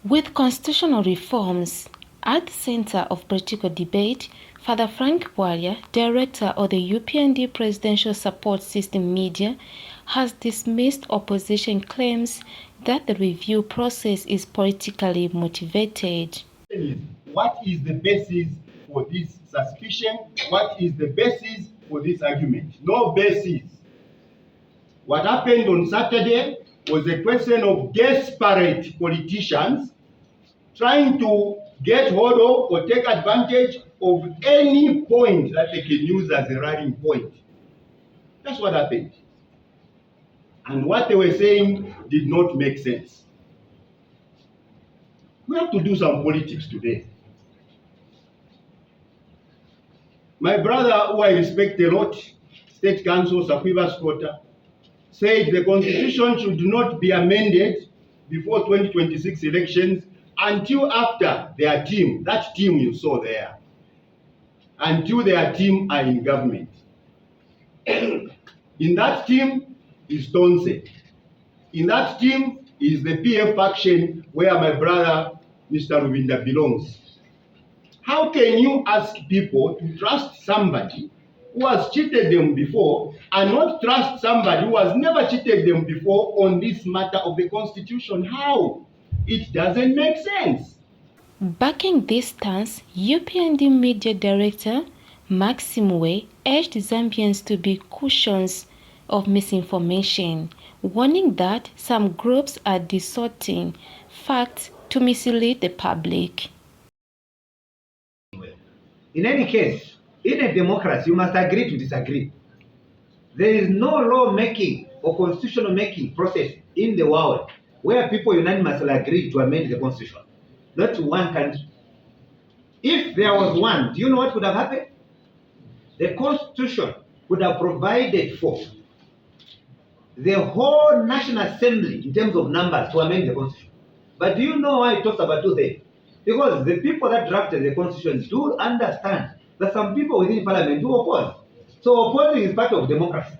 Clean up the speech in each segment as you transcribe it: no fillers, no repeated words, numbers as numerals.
With constitutional reforms at the center of political debate, Father Frank Bwalya, director of the Upnd Presidential Support System Media, has dismissed opposition claims that the review process is politically motivated. What is the basis for this suspicion? What is the basis for this argument? No basis. What happened on Saturday was a question of desperate politicians trying to get hold of or take advantage of any point that they can use as a rallying point. That's what happened. And what they were saying did not make sense. We have to do some politics today. My brother, who I respect a lot, State Council Sakwiba Scotta, said the Constitution should not be amended before 2026 elections until after their team, that team you saw there, until their team are in government. In that team is Tonse. In that team is the PF faction where my brother, Mr. Upnd, belongs. How can you ask people to trust somebody who has cheated them before and not trust somebody who has never cheated them before on this matter of the Constitution? How? It doesn't make sense. Backing this stance, Upnd Media Director Maximwe urged Zambians to be cautious of misinformation, warning that some groups are distorting facts to mislead the public. In any case, in a democracy, you must agree to disagree. There is no law-making or constitutional-making process in the world where people unanimously agree to amend the constitution. Not to one country. If there was one, do you know what would have happened? The constitution would have provided for the whole National Assembly in terms of numbers to amend the constitution. But do you know why it talks about two-thirds? Because the people that drafted the constitution do understand that some people within parliament do oppose. So opposing is part of democracy.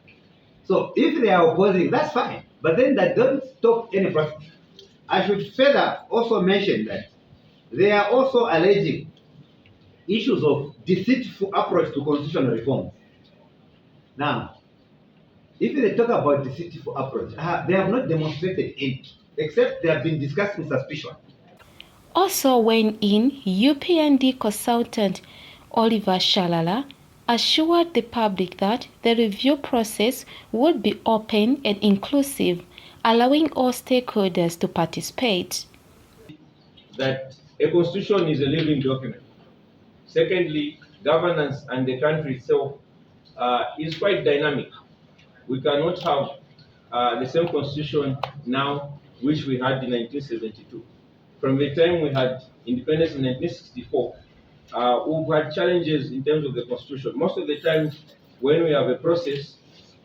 So if they are opposing, that's fine. But then that doesn't stop any process. I should further also mention that they are also alleging issues of deceitful approach to constitutional reform. Now, if they talk about deceitful approach, they have not demonstrated any, except they have been discussing suspicion. Also weighing in, Upnd consultant Oliver Shalala assured the public that the review process would be open and inclusive, allowing all stakeholders to participate. That a constitution is a living document. Secondly, governance and the country itself is quite dynamic. We cannot have the same constitution now which we had in 1972. From the time we had independence in 1964, we've had challenges in terms of the constitution. Most of the time, when we have a process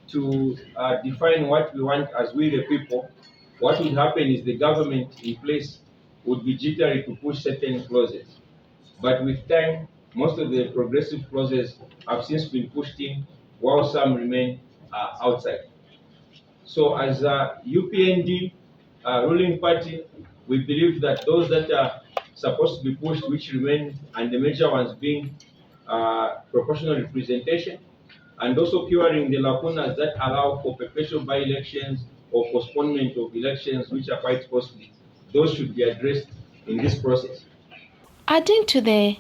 to define what we want as we the people, what would happen is the government in place would be jittery to push certain clauses. But with time, most of the progressive clauses have since been pushed in, while some remain outside. So as a Upnd ruling party, we believe that those that are supposed to be pushed, which remain, and the major ones being proportional representation, and also curing the lacunas that allow for perpetual by-elections or postponement of elections, which are quite costly, those should be addressed in this process. Adding to the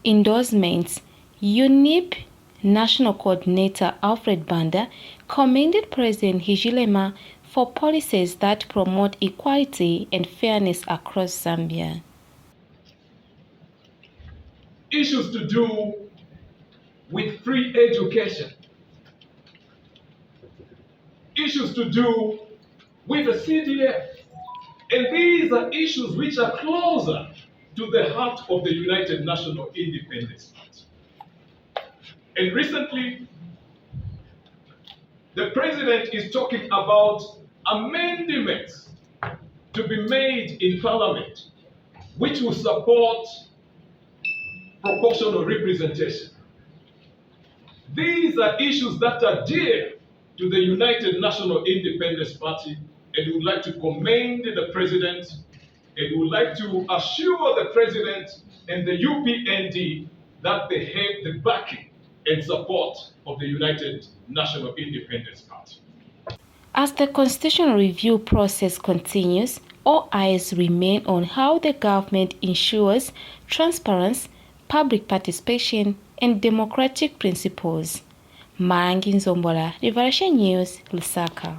endorsements, UNIP National Coordinator Alfred Banda commended President Hichilema for policies that promote equality and fairness across Zambia. Issues to do with free education. Issues to do with the CDF. And these are issues which are closer to the heart of the United National Independence Party. And recently, the president is talking about amendments to be made in Parliament, which will support proportional representation. These are issues that are dear to the United National Independence Party, and we would like to commend the president And we would like to assure the President and the UPND that they have the backing and support of the United National Independence Party. As the constitutional review process continues, all eyes remain on how the government ensures transparency, public participation, and democratic principles. Malangi Nzombola, Liberation News, Lusaka.